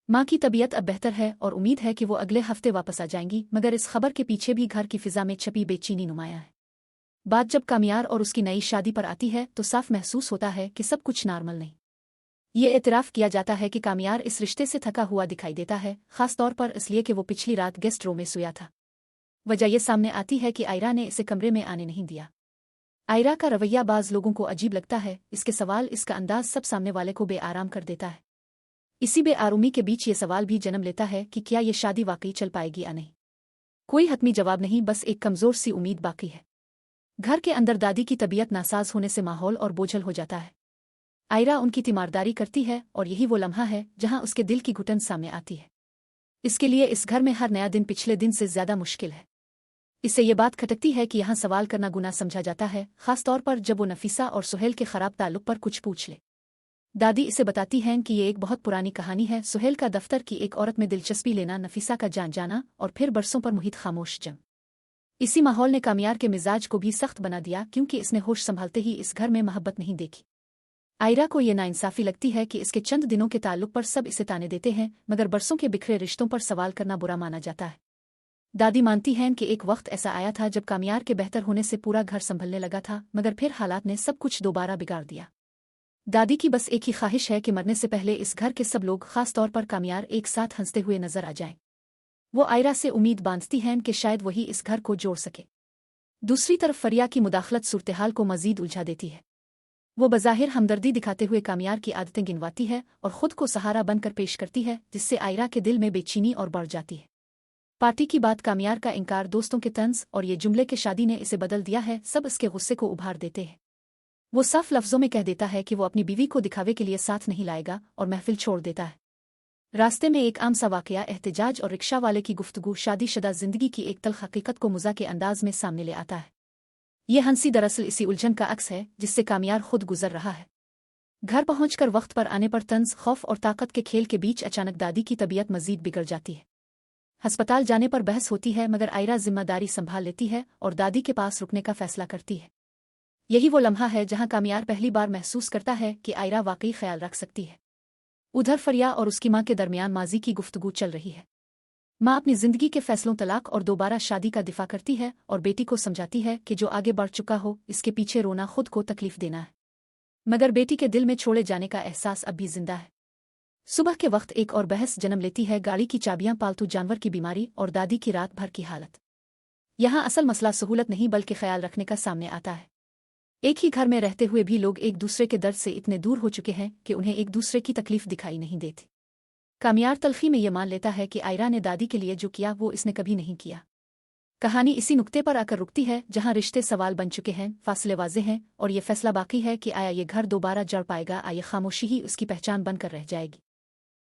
माँ की तबीयत अब बेहतर है और उम्मीद है कि वो अगले हफ्ते वापस आ जाएंगी, मगर इस खबर के पीछे भी घर की फिजा में छपी बेचैनी नुमाया है। बात जब कामियार और उसकी नई शादी पर आती है तो साफ महसूस होता है कि सब कुछ नॉर्मल नहीं। ये एतराफ़ किया जाता है कि कामियार इस रिश्ते से थका हुआ दिखाई देता है, खास तौर पर इसलिए कि वो पिछली रात गेस्ट रूम में सोया था। वजह ये सामने आती है कि आयरा ने इसे कमरे में आने नहीं दिया। आयरा का रवैया बाज़ लोगों को अजीब लगता है, इसके सवाल, इसका अंदाज सब सामने वाले को बेआराम कर देता है। इसी बेआरामी के बीच ये सवाल भी जन्म लेता है कि क्या ये शादी वाकई चल पाएगी या नहीं। कोई हतमी जवाब नहीं, बस एक कमज़ोर सी उम्मीद बाकी है। घर के अंदर दादी की तबीयत नासाज होने से माहौल और बोझल हो जाता है। आयरा उनकी तीमारदारी करती है और यही वो लम्हा है जहां उसके दिल की घुटन सामने आती है। इसके लिए इस घर में हर नया दिन पिछले दिन से ज्यादा मुश्किल है। इससे ये बात खटकती है कि यहाँ सवाल करना गुनाह समझा जाता है, खास तौर पर जब वो नफीसा और सुहेल के खराब ताल्लुक पर कुछ पूछ ले। दादी इसे बताती हैं कि ये एक बहुत पुरानी कहानी है, सुहेल का दफ्तर की एक औरत में दिलचस्पी लेना, नफीसा का जान जाना और फिर बरसों पर मुहित खामोश जंग। इसी माहौल ने कामियार के मिजाज को भी सख्त बना दिया, क्योंकि इसने होश संभालते ही इस घर में मोहब्बत नहीं देखी। आयरा को ये नाइंसाफी लगती है कि इसके चंद दिनों के ताल्लुक पर सब इसे ताने देते हैं, मगर बरसों के बिखरे रिश्तों पर सवाल करना बुरा माना जाता है। दादी मानती हैं कि एक वक्त ऐसा आया था जब कामियार के बेहतर होने से पूरा घर संभलने लगा था, मगर फिर हालात ने सब कुछ दोबारा बिगाड़ दिया। दादी की बस एक ही ख्वाहिश है कि मरने से पहले इस घर के सब लोग, खास तौर पर कामियार, एक साथ हंसते हुए नजर आ जाएं। वो आयरा से उम्मीद बांधती हैं कि शायद वही इस घर को जोड़ सके। दूसरी तरफ फरिया की मुदाखलत सूरत-ए-हाल को मजीद उलझा देती है। वो बज़ाहिर हमदर्दी दिखाते हुए कामियार की आदतें गिनवाती है और खुद को सहारा बनकर पेश करती है, जिससे आयरा के दिल में बेचैनी और बढ़ जाती है। पार्टी की बात, कामियार का इनकार, दोस्तों के तंज और ये जुमले कि शादी ने इसे बदल दिया है, सब इसके गुस्से को उभार देते हैं। वो साफ लफ्जों में कह देता है कि वो अपनी बीवी को दिखावे के लिए साथ नहीं लाएगा और महफिल छोड़ देता है। रास्ते में एक आम सा वाकया, एहतिजाज और रिक्शा वाले की गुफ्तगू, शादीशुदा जिंदगी की एक तल्ख हकीकत को मज़ाक के अंदाज में सामने ले आता है। ये हंसी दरअसल इसी उलझन का अक्स है जिससे कामियार खुद गुजर रहा है। घर पहुंचकर वक्त पर आने पर तंज, खौफ और ताकत के खेल के बीच अचानक दादी की तबीयत मजीद बिगड़ जाती है। अस्पताल जाने पर बहस होती है, मगर आयरा जिम्मेदारी संभाल लेती है और दादी के पास रुकने का फैसला करती है। यही वो लम्हा है जहां कामियार पहली बार महसूस करता है कि आयरा वाकई ख्याल रख सकती है। उधर फरिया और उसकी माँ के दरमियान माजी की गुफ्तगू चल रही है। माँ अपनी जिंदगी के फैसलों, तलाक और दोबारा शादी का दिफा करती है और बेटी को समझाती है कि जो आगे बढ़ चुका हो, इसके पीछे रोना खुद को तकलीफ देना है। मगर बेटी के दिल में छोड़े जाने का एहसास अब भी जिंदा है। सुबह के वक्त एक और बहस जन्म लेती है, गाड़ी की चाबियां, पालतू जानवर की बीमारी और दादी की रात भर की हालत। यहाँ असल मसला सहूलत नहीं बल्कि ख्याल रखने का सामने आता है। एक ही घर में रहते हुए भी लोग एक दूसरे के दर्द से इतने दूर हो चुके हैं कि उन्हें एक दूसरे की तकलीफ दिखाई नहीं देती। कामियार तलखी में ये मान लेता है कि आयरा ने दादी के लिए जो किया वो इसने कभी नहीं किया। कहानी इसी नुक्ते पर आकर रुकती है जहां रिश्ते सवाल बन चुके हैं, फासले वाज़े हैं और ये फैसला बाकी है कि आया ये घर दोबारा जड़ पाएगा, आया खामोशी ही उसकी पहचान बनकर रह जाएगी।